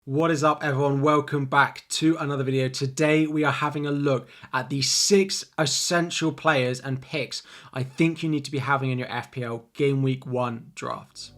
What is up, everyone? Welcome back to another video. Today we are having a look at the 6 essential players and picks I think you need to be having in your FPL Game Week 1 drafts.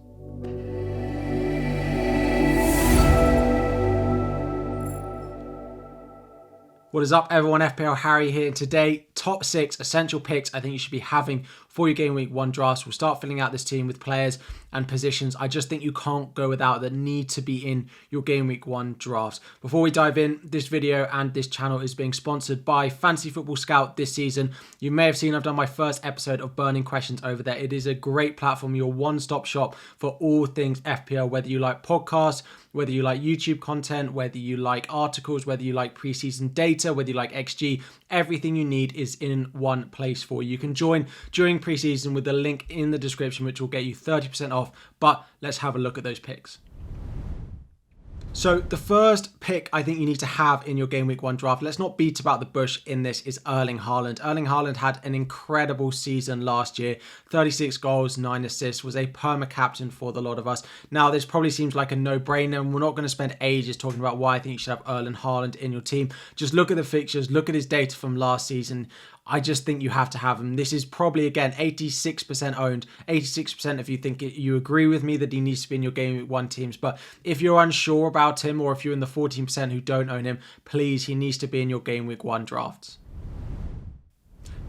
What is up, everyone? FPL Harry here. And today, top 6 essential picks I think you should be having for your Game Week 1 drafts. We'll start filling out this team with players and positions I just think you can't go without that need to be in your Game Week 1 drafts. Before we dive in, this video and this channel is being sponsored by Fantasy Football Scout this season. You may have seen I've done my first episode of Burning Questions over there. It is a great platform, your one-stop shop for all things FPL, whether you like podcasts, whether you like YouTube content, whether you like articles, whether you like preseason data, whether you like XG, everything you need is in one place for you. You can join during preseason with the link in the description, which will get you 30% off. But let's have a look at those picks. So the first pick I think you need to have in your Game Week 1 draft, let's not beat about the bush in this, is Erling Haaland. Erling Haaland had an incredible season last year. 36 goals, 9 assists, was a perma-captain for the lot of us. Now, this probably seems like a no-brainer, and we're not going to spend ages talking about why I think you should have Erling Haaland in your team. Just look at the fixtures, look at his data from last season. I just think you have to have him. This is probably, again, 86% owned. 86% if you think you agree with me that he needs to be in your Game Week 1 teams. But if you're unsure about him, or if you're in the 14% who don't own him, please, he needs to be in your Game Week 1 drafts.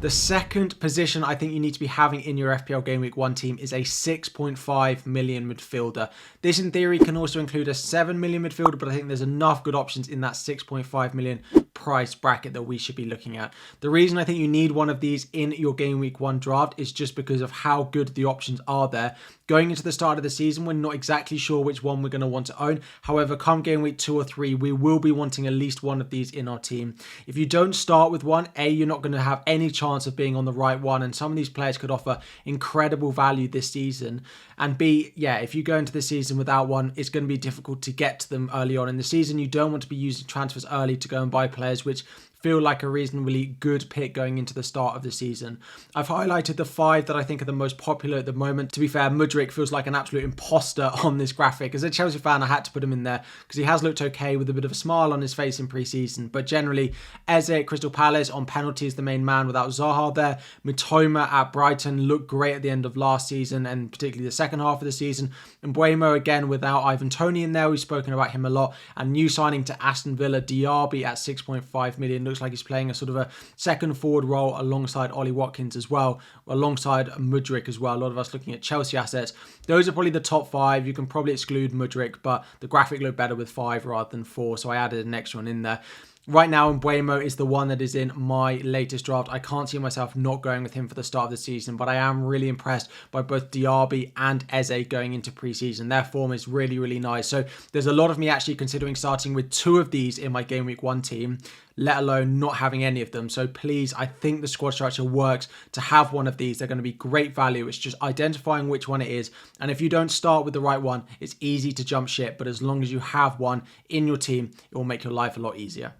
The second position I think you need to be having in your FPL Game Week 1 team is a 6.5 million midfielder. This in theory can also include a 7 million midfielder, but I think there's enough good options in that 6.5 million price bracket that we should be looking at. The reason I think you need one of these in your Game Week 1 draft is just because of how good the options are there. Going into the start of the season, we're not exactly sure which one we're going to want to own. However, come Game Week 2 or 3, we will be wanting at least one of these in our team. If you don't start with one, A, you're not going to have any chance of being on the right one, and some of these players could offer incredible value this season. And B, yeah, if you go into the season without one, it's going to be difficult to get to them early on in the season. You don't want to be using transfers early to go and buy players which feel like a reasonably good pick going into the start of the season. I've highlighted the 5 that I think are the most popular at the moment. To be fair, Mudryk feels like an absolute imposter on this graphic. As a Chelsea fan, I had to put him in there because he has looked okay with a bit of a smile on his face in pre-season. But generally, Eze at Crystal Palace on penalties, the main man without Zaha there. Mitoma at Brighton looked great at the end of last season and particularly the second half of the season. And Mbeumo again without Ivan Toney in there. We've spoken about him a lot. And new signing to Aston Villa, Diaby at 6.5 million. Looks like he's playing a sort of a second forward role alongside Ollie Watkins as well, alongside Mudryk as well. A lot of us looking at Chelsea assets. Those are probably the top 5. You can probably exclude Mudryk, but the graphic looked better with 5 rather than 4, so I added an extra one in there. Right now, Mbeumo is the one that is in my latest draft. I can't see myself not going with him for the start of the season, but I am really impressed by both Diaby and Eze going into preseason. Their form is really, really nice. So there's a lot of me actually considering starting with 2 of these in my Game Week 1 team, let alone not having any of them. So please, I think the squad structure works to have one of these. They're going to be great value. It's just identifying which one it is. And if you don't start with the right one, it's easy to jump ship. But as long as you have one in your team, it will make your life a lot easier.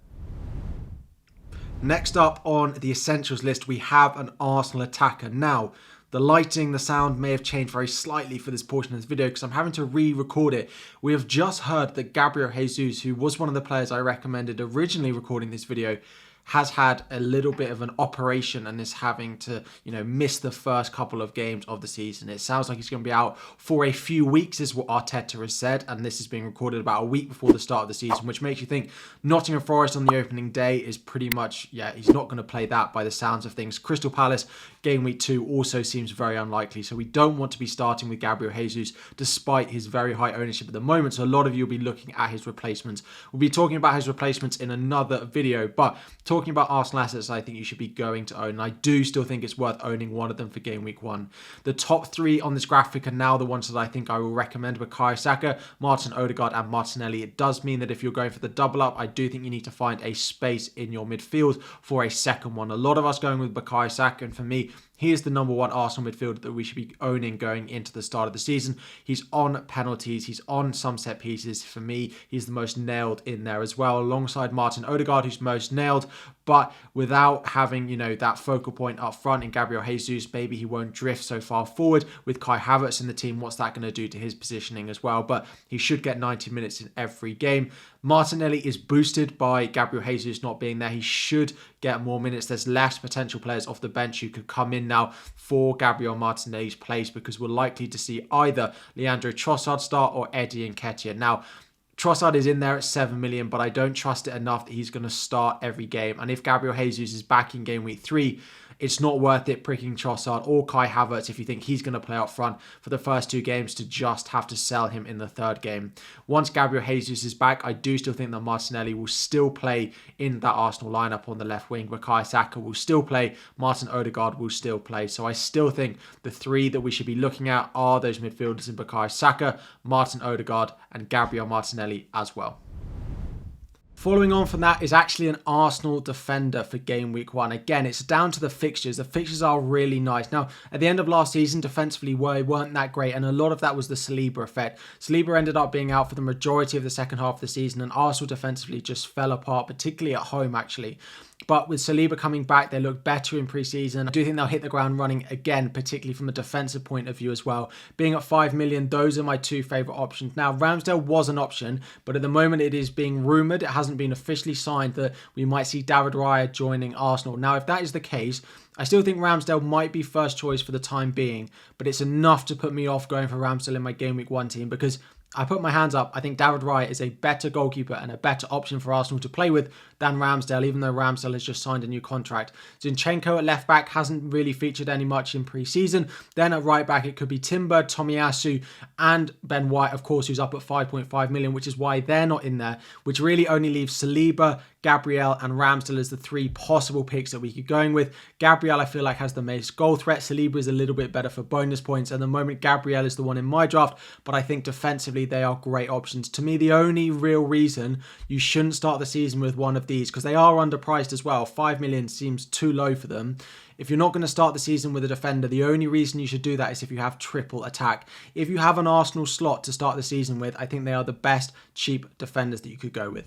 Next up on the essentials list, we have an Arsenal attacker. Now, the lighting, the sound may have changed very slightly for this portion of this video because I'm having to re-record it. We have just heard that Gabriel Jesus, who was one of the players I recommended originally recording this video, has had a little bit of an operation and is having to, miss the first couple of games of the season. It sounds like he's going to be out for a few weeks, is what Arteta has said, and this is being recorded about a week before the start of the season, which makes you think Nottingham Forest on the opening day is pretty much, he's not going to play that by the sounds of things. Crystal Palace Game Week 2 also seems very unlikely, so we don't want to be starting with Gabriel Jesus despite his very high ownership at the moment. So a lot of you will be looking at his replacements. We'll be talking about his replacements in another video, but talking about Arsenal assets I think you should be going to own, and I do still think it's worth owning one of them for Game Week 1. The top 3 on this graphic are now the ones that I think I will recommend: Bukayo Saka, Martin Odegaard and Martinelli. It does mean that if you're going for the double up, I do think you need to find a space in your midfield for a second one. A lot of us going with Bukayo Saka, and for me, he is the number 1 Arsenal midfielder that we should be owning going into the start of the season. He's on penalties. He's on some set pieces. For me, he's the most nailed in there as well, alongside Martin Odegaard, who's most nailed. but without having, you know, that focal point up front in Gabriel Jesus, maybe he won't drift so far forward. With Kai Havertz in the team, what's that going to do to his positioning as well? But he should get 90 minutes in every game. Martinelli is boosted by Gabriel Jesus not being there. He should get more minutes. There's less potential players off the bench who could come in now for Gabriel Martinelli's place, because we're likely to see either Leandro Trossard start or Eddie Nketiah. Now, Trossard is in there at 7 million, but I don't trust it enough that he's going to start every game. And if Gabriel Jesus is back in game week 3, it's not worth it pricking Trossard or Kai Havertz if you think he's going to play up front for the first 2 games to just have to sell him in the 3rd game. Once Gabriel Jesus is back, I do still think that Martinelli will still play in that Arsenal lineup on the left wing. Bukayo Saka will still play. Martin Odegaard will still play. So I still think the 3 that we should be looking at are those midfielders in Bukayo Saka, Martin Odegaard and Gabriel Martinelli as well. Following on from that is actually an Arsenal defender for game week 1. Again, it's down to the fixtures. The fixtures are really nice. Now, at the end of last season, defensively, we weren't that great, and a lot of that was the Saliba effect. Saliba ended up being out for the majority of the second half of the season, and Arsenal defensively just fell apart, particularly at home, actually. But with Saliba coming back, they look better in pre-season. I do think they'll hit the ground running again, particularly from a defensive point of view as well. Being at 5 million, those are my 2 favourite options. Now, Ramsdale was an option, but at the moment it is being rumoured. It hasn't been officially signed that we might see David Raya joining Arsenal. Now, if that is the case, I still think Ramsdale might be first choice for the time being, but it's enough to put me off going for Ramsdale in my game week 1 team, because I put my hands up. I think David Raya is a better goalkeeper and a better option for Arsenal to play with than Ramsdale, even though Ramsdale has just signed a new contract. Zinchenko at left back hasn't really featured any much in pre-season. Then at right back, it could be Timber, Tomiyasu and Ben White, of course, who's up at 5.5 million, which is why they're not in there, which really only leaves Saliba, Gabriel and Ramsdale as the 3 possible picks that we could go in with. Gabriel, I feel like, has the most goal threat. Saliba is a little bit better for bonus points. At the moment, Gabriel is the one in my draft, but I think defensively they are great options. To me, the only real reason you shouldn't start the season with one of these, because they are underpriced as well. 5 million seems too low for them. If you're not going to start the season with a defender, the only reason you should do that is if you have triple attack. If you have an Arsenal slot to start the season with, I think they are the best cheap defenders that you could go with.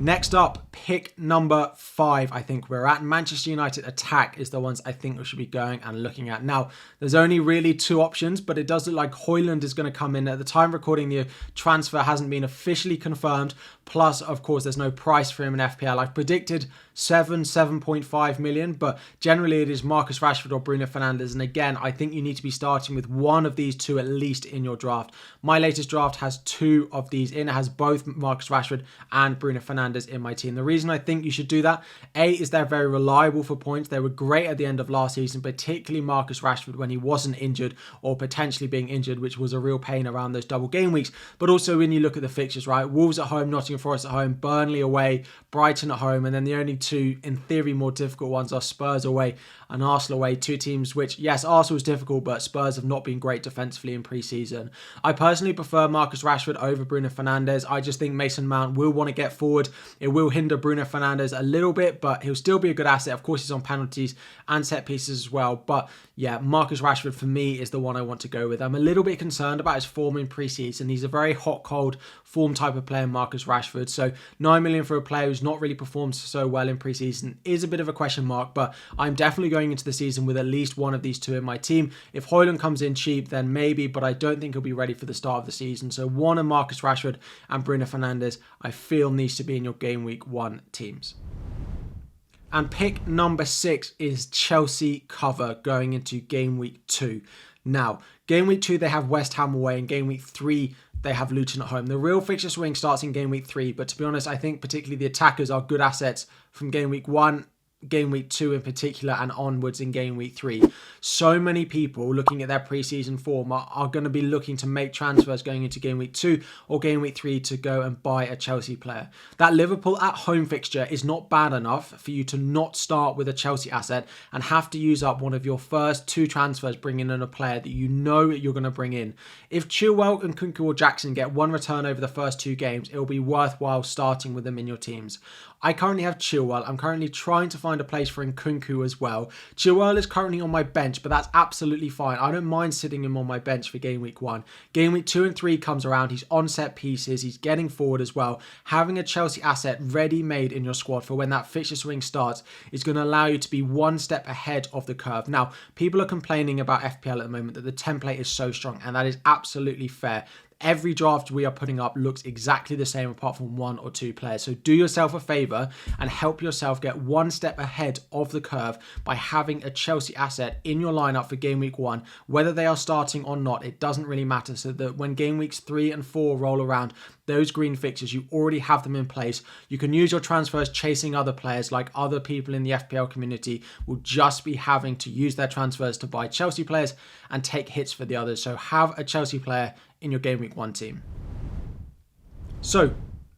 Next up, pick number 5, I think we're at. Manchester United attack is the ones I think we should be going and looking at. Now, there's only really 2 options, but it does look like Haaland is going to come in. At the time of recording, the transfer hasn't been officially confirmed. Plus, of course, there's no price for him in FPL. I've predicted 7.5 million, but generally it is Marcus Rashford or Bruno Fernandes. And again, I think you need to be starting with one of these 2 at least in your draft. My latest draft has 2 of these in. It has both Marcus Rashford and Bruno Fernandes in my team. The reason I think you should do that, A, is they're very reliable for points. They were great at the end of last season, particularly Marcus Rashford when he wasn't injured or potentially being injured, which was a real pain around those double game weeks. But also when you look at the fixtures, right? Wolves at home, Nottingham Forest at home, Burnley away, Brighton at home, and then the only 2, in theory, more difficult ones are Spurs away and Arsenal away. 2 teams which, yes, Arsenal's difficult, but Spurs have not been great defensively in pre-season. I personally prefer Marcus Rashford over Bruno Fernandes. I just think Mason Mount will want to get forward. It will hinder Bruno Fernandes a little bit, but he'll still be a good asset. Of course, he's on penalties and set pieces as well. But yeah, Marcus Rashford for me is the one I want to go with. I'm a little bit concerned about his form in pre-season. He's a very hot, cold form type of player, Marcus Rashford. So 9 million for a player who's not really performed so well in pre-season is a bit of a question mark, but I'm definitely going into the season with at least one of these 2 in my team. If Haaland comes in cheap, then maybe, but I don't think he'll be ready for the start of the season. So one of Marcus Rashford and Bruno Fernandes, I feel needs to be in your game week 1 teams. And pick number 6 is Chelsea cover going into game week 2. Now, game week 2, they have West Ham away, and game week 3, they have Luton at home. The real fixture swing starts in game week 3, but to be honest, I think particularly the attackers are good assets from game week 1, game week 2 in particular, and onwards in game week 3. So many people looking at their preseason form are going to be looking to make transfers going into game week 2 or game week 3 to go and buy a Chelsea player. That Liverpool at home fixture is not bad enough for you to not start with a Chelsea asset and have to use up one of your first 2 transfers bringing in a player that you know you're going to bring in. If Chilwell and Kunku or Jackson get 1 return over the first 2 games, it will be worthwhile starting with them in your teams. I currently have Chilwell. I'm currently trying to find find a place for Nkunku as well. Chilwell is currently on my bench, but that's absolutely fine. I don't mind sitting him on my bench for game week 1. Game week 2 and 3 comes around. He's on set pieces. He's getting forward as well. Having a Chelsea asset ready-made in your squad for when that fixture swing starts is going to allow you to be one step ahead of the curve. Now, people are complaining about FPL at the moment that the template is so strong, and that is absolutely fair. Every draft we are putting up looks exactly the same apart from 1 or 2 players. So do yourself a favour and help yourself get one step ahead of the curve by having a Chelsea asset in your lineup for game week 1. Whether they are starting or not, it doesn't really matter. So that when game weeks 3 and 4 roll around, those green fixtures, you already have them in place. You can use your transfers chasing other players, like other people in the FPL community will just be having to use their transfers to buy Chelsea players and take hits for the others. So have a Chelsea player in your game week 1 team. So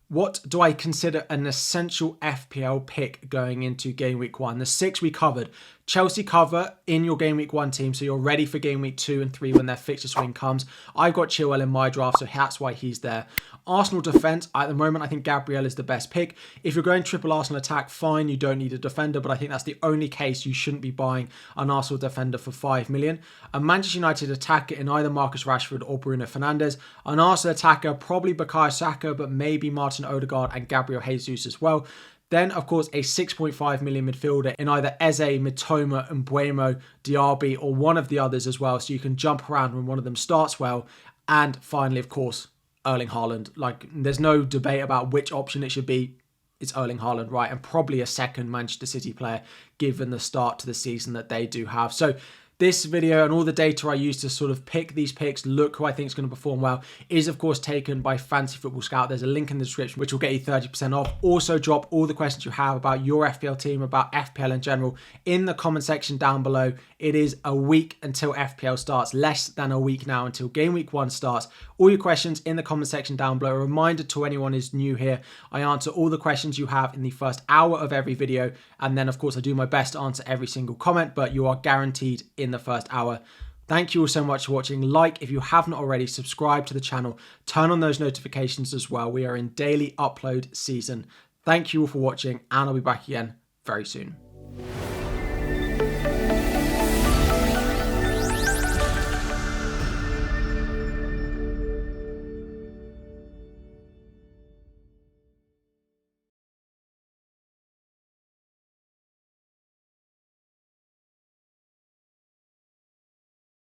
what do I consider an essential FPL pick going into game week 1? The 6 we covered. Chelsea cover in your game week 1 team, so you're ready for game week 2 and 3 when their fixture swing comes. I've got Chilwell in my draft, so that's why he's there. Arsenal defence, at the moment I think Gabriel is the best pick. If you're going triple Arsenal attack, fine, you don't need a defender, but I think that's the only case you shouldn't be buying an Arsenal defender for 5 million. A Manchester United attacker in either Marcus Rashford or Bruno Fernandes. An Arsenal attacker, probably Bukayo Saka, but maybe Martin Odegaard and Gabriel Jesus as well. Then, of course, a 6.5 million midfielder in either Eze, Mitoma, Mbuemo, Diaby, or one of the others as well, so you can jump around when one of them starts well. And finally, of course, Erling Haaland. Like, there's no debate about which option it should be. It's Erling Haaland, right? And probably a second Manchester City player, given the start to the season that they do have. So this video and all the data I use to sort of pick these picks, look who I think is going to perform well, is of course taken by Fantasy Football Scout. There's a link in the description which will get you 30% off. Also drop all the questions you have about your FPL team, about FPL in general, in the comment section down below. It is a week until FPL starts, less than a week now until game week 1 starts. All your questions in the comment section down below. A reminder to anyone who's new here, I answer all the questions you have in the first hour of every video, and then of course I do my best to answer every single comment, but you are guaranteed in the first hour. Thank you all so much for watching. Like if you have not already, subscribe to the channel, turn on those notifications as well. We are in daily upload season. Thank you all for watching, and I'll be back again very soon.